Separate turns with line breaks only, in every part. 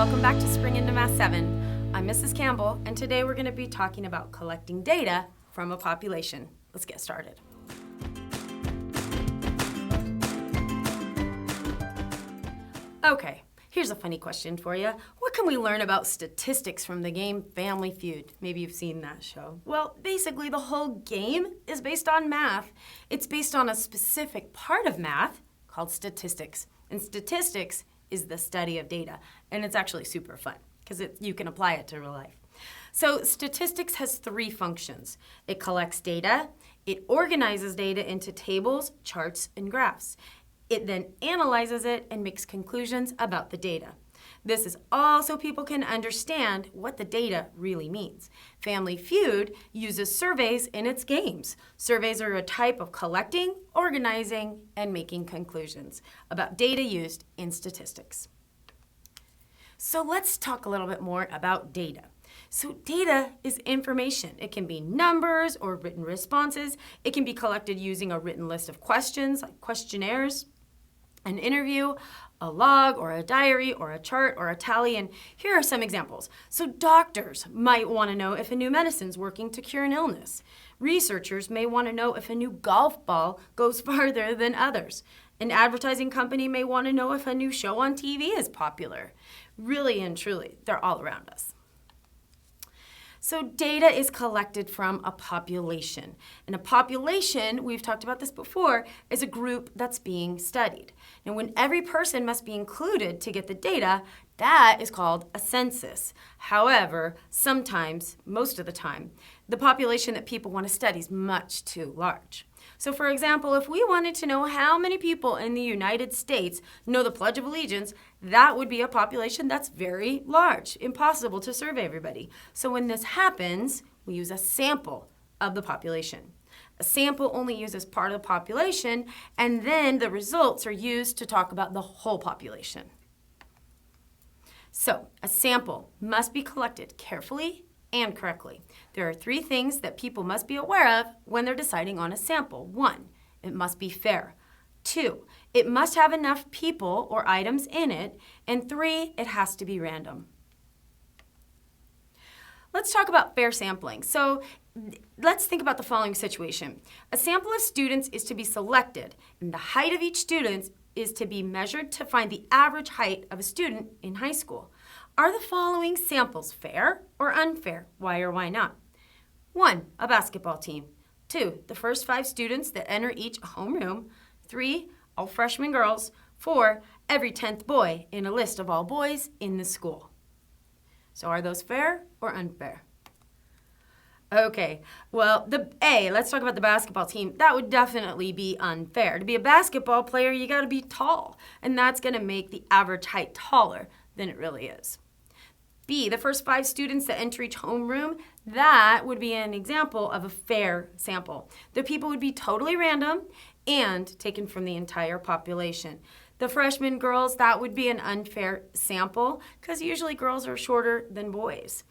welcome back to Spring into Math 7. I'm Mrs. Campbell, and today we're going to be talking about collecting data from a population. Let's get started. Okay, here's a funny question for you. What can we learn about statistics from the game Family Feud? Maybe you've seen that show. Well, basically the whole game is based on math. It's based on a specific part of math called statistics. And statistics is the study of data, and it's actually super fun because you can apply it to real life. So statistics has three functions. It collects data, it organizes data into tables, charts, and graphs. It then analyzes it and makes conclusions about the data. This is all so people can understand what the data really means. Family Feud uses surveys in its games. Surveys are a type of collecting, organizing, and making conclusions about data used in statistics. So let's talk a little bit more about data. So data is information. It can be numbers or written responses. It can be collected using a written list of questions like questionnaires, an interview, a log or a diary or a chart or a tally, and here are some examples. So doctors might want to know if a new medicine's working to cure an illness. Researchers may want to know if a new golf ball goes farther than others. An advertising company may want to know if a new show on TV is popular. Really and truly, they're all around us. So data is collected from a population. And a population, we've talked about this before, is a group that's being studied. Now, when every person must be included to get the data, that is called a census. However, sometimes, most of the time, the population that people want to study is much too large. So for example, if we wanted to know how many people in the United States know the Pledge of Allegiance, that would be a population that's very large, impossible to survey everybody. So when this happens, we use a sample of the population. A sample only uses part of the population, and then the results are used to talk about the whole population. So a sample must be collected carefully and correctly. There are three things that people must be aware of when they're deciding on a sample. 1, it must be fair. 2, it must have enough people or items in it. And 3, it has to be random. Let's talk about fair sampling. So let's think about the following situation. A sample of students is to be selected, and the height of each student is to be measured to find the average height of a student in high school. Are the following samples fair or unfair? Why or why not? 1, a basketball team. 2, the first 5 students that enter each homeroom. 3, all freshman girls. 4, every 10th boy in a list of all boys in the school. So are those fair or unfair? Okay, well, let's talk about the basketball team. That would definitely be unfair. To be a basketball player, you gotta be tall, and that's gonna make the average height taller than it really is. B, the first 5 students that enter each homeroom, that would be an example of a fair sample. The people would be totally random and taken from the entire population. The freshman girls, that would be an unfair sample because usually girls are shorter than boys.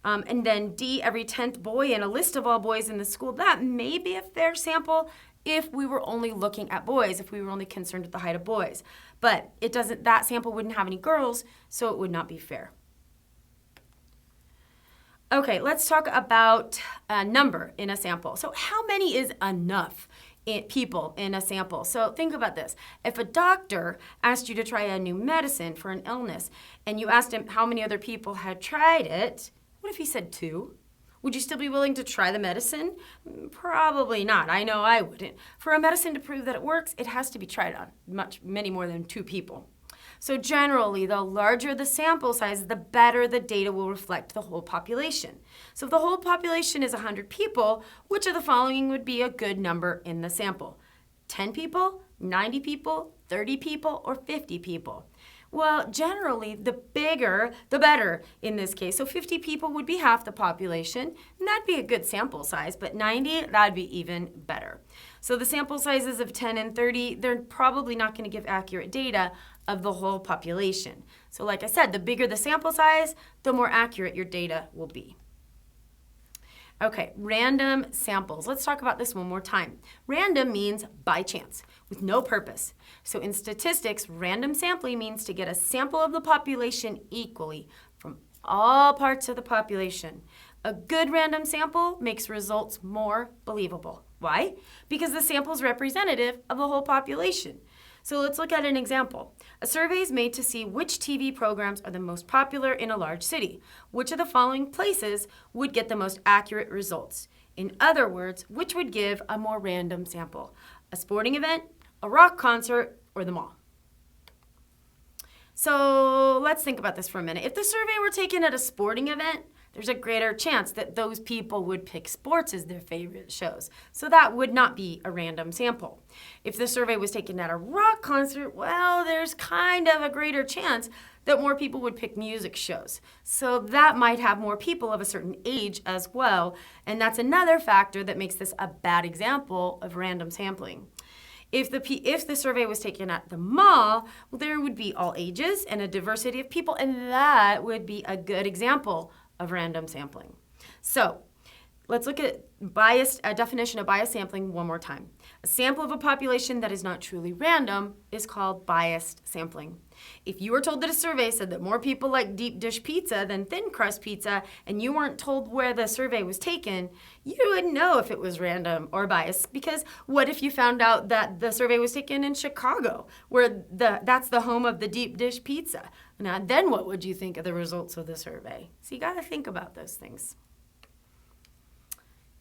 And then D, every 10th boy in a list of all boys in the school, that may be a fair sample if we were only looking at boys, if we were only concerned with the height of boys. But that sample wouldn't have any girls, so it would not be fair. Okay, let's talk about a number in a sample. So how many is enough people in a sample? So think about this. If a doctor asked you to try a new medicine for an illness, and you asked him how many other people had tried it, what if he said 2? Would you still be willing to try the medicine? Probably not. I know I wouldn't. For a medicine to prove that it works, it has to be tried on many more than 2 people. So generally, the larger the sample size, the better the data will reflect the whole population. So if the whole population is 100 people, which of the following would be a good number in the sample? 10 people, 90 people, 30 people, or 50 people? Well, generally, the bigger, the better in this case. So 50 people would be half the population, and that'd be a good sample size, but 90, that'd be even better. So the sample sizes of 10 and 30, they're probably not going to give accurate data of the whole population. So like I said, the bigger the sample size, the more accurate your data will be. Okay, random samples. Let's talk about this one more time. Random means by chance, with no purpose. So in statistics, random sampling means to get a sample of the population equally from all parts of the population. A good random sample makes results more believable. Why? Because the sample is representative of the whole population. So let's look at an example. A survey is made to see which TV programs are the most popular in a large city. Which of the following places would get the most accurate results? In other words, which would give a more random sample? A sporting event, a rock concert, or the mall? So let's think about this for a minute. If the survey were taken at a sporting event, there's a greater chance that those people would pick sports as their favorite shows. So that would not be a random sample. If the survey was taken at a rock concert, well, there's kind of a greater chance that more people would pick music shows. So that might have more people of a certain age as well. And that's another factor that makes this a bad example of random sampling. If the survey was taken at the mall, well, there would be all ages and a diversity of people, and that would be a good example of random sampling. So let's look at a definition of biased sampling one more time. A sample of a population that is not truly random is called biased sampling. If you were told that a survey said that more people like deep dish pizza than thin crust pizza, and you weren't told where the survey was taken, you wouldn't know if it was random or biased, because what if you found out that the survey was taken in Chicago, where that's the home of the deep dish pizza? Now, then what would you think of the results of the survey? So you got to think about those things.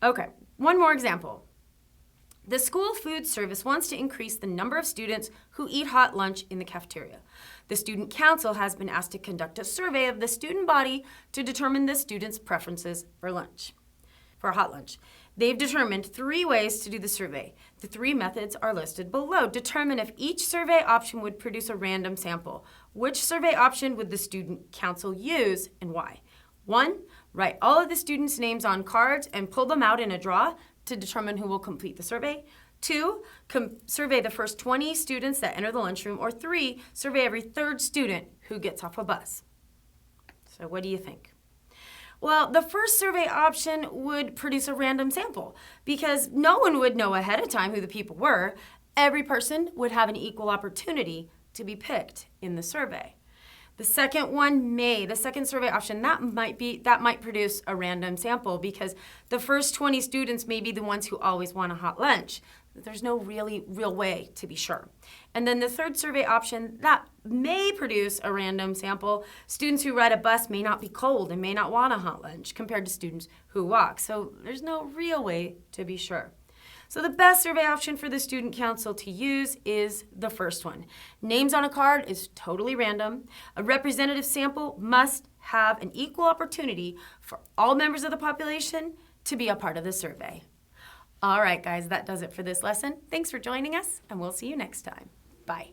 Okay, one more example. The school food service wants to increase the number of students who eat hot lunch in the cafeteria. The student council has been asked to conduct a survey of the student body to determine the students' preferences for hot lunch. They've determined 3 ways to do the survey. The 3 methods are listed below. Determine if each survey option would produce a random sample. Which survey option would the student council use and why? 1, write all of the students' names on cards and pull them out in a draw to determine who will complete the survey. 2, survey the first 20 students that enter the lunchroom. Or 3, survey every 3rd student who gets off a bus. So what do you think? Well, the first survey option would produce a random sample because no one would know ahead of time who the people were. Every person would have an equal opportunity to be picked in the survey. The second survey option, that might produce a random sample because the first 20 students may be the ones who always want a hot lunch. There's no real way to be sure. And then the 3rd survey option, that may produce a random sample. Students who ride a bus may not be cold and may not want a hot lunch compared to students who walk. So there's no real way to be sure. So the best survey option for the student council to use is the first one. Names on a card is totally random. A representative sample must have an equal opportunity for all members of the population to be a part of the survey. All right, guys, that does it for this lesson. Thanks for joining us, and we'll see you next time. Bye.